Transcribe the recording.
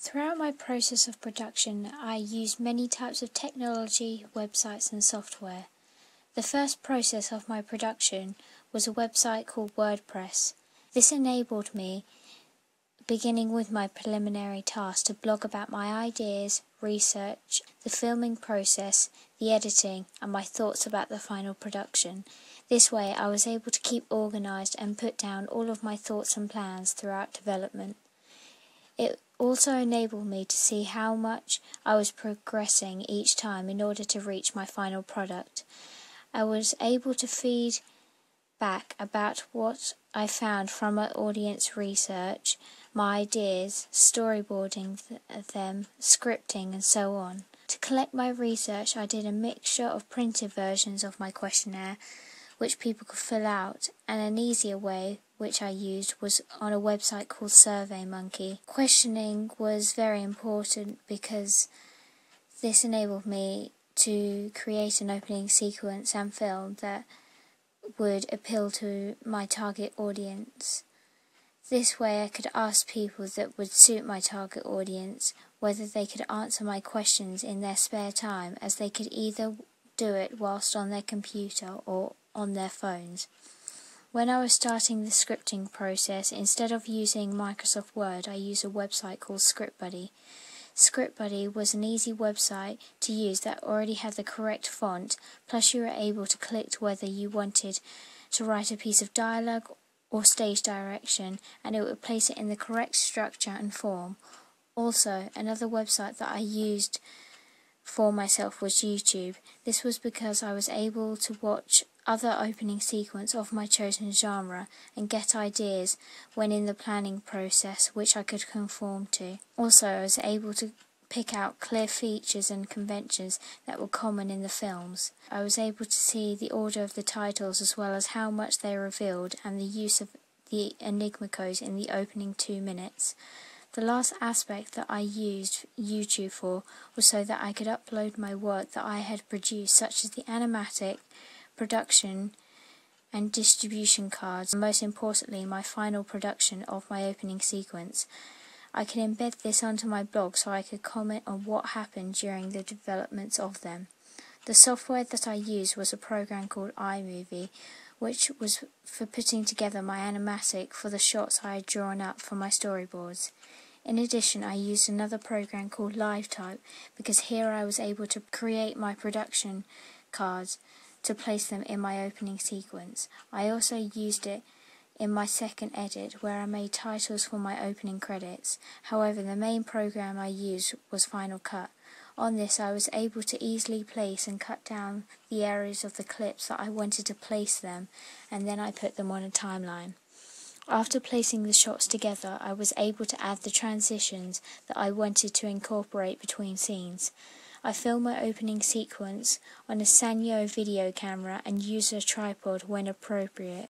Throughout my process of production, I used many types of technology, websites and software. The first process of my production was a website called WordPress. This enabled me, beginning with my preliminary task, to blog about my ideas, research, the filming process, the editing and my thoughts about the final production. This way I was able to keep organised and put down all of my thoughts and plans throughout development. It also enabled me to see how much I was progressing each time in order to reach my final product. I was able to feed back about what I found from my audience research, my ideas, storyboarding them, scripting and so on. To collect my research, I did a mixture of printed versions of my questionnaire which people could fill out, and an easier way which I used was on a website called SurveyMonkey. Questioning was very important because this enabled me to create an opening sequence and film that would appeal to my target audience. This way I could ask people that would suit my target audience whether they could answer my questions in their spare time, as they could either do it whilst on their computer or on their phones. When I was starting the scripting process, instead of using Microsoft Word, I used a website called ScriptBuddy. ScriptBuddy was an easy website to use that already had the correct font, plus you were able to click whether you wanted to write a piece of dialogue or stage direction, and it would place it in the correct structure and form. Also, another website that I used for myself was YouTube. This was because I was able to watch other opening sequence of my chosen genre and get ideas when in the planning process which I could conform to. Also, I was able to pick out clear features and conventions that were common in the films. I was able to see the order of the titles as well as how much they revealed and the use of the Enigma codes in the opening 2 minutes. The last aspect that I used YouTube for was so that I could upload my work that I had produced, such as the animatic, production and distribution cards, and most importantly my final production of my opening sequence. I could embed this onto my blog so I could comment on what happened during the developments of them. The software that I used was a program called iMovie, which was for putting together my animatic for the shots I had drawn up for my storyboards. In addition, I used another program called LiveType because here I was able to create my production cards to place them in my opening sequence. I also used it in my second edit where I made titles for my opening credits. However, the main program I used was Final Cut. On this I was able to easily place and cut down the areas of the clips that I wanted to place them, and then I put them on a timeline. After placing the shots together, I was able to add the transitions that I wanted to incorporate between scenes. I filmed my opening sequence on a Sanyo video camera and used a tripod when appropriate.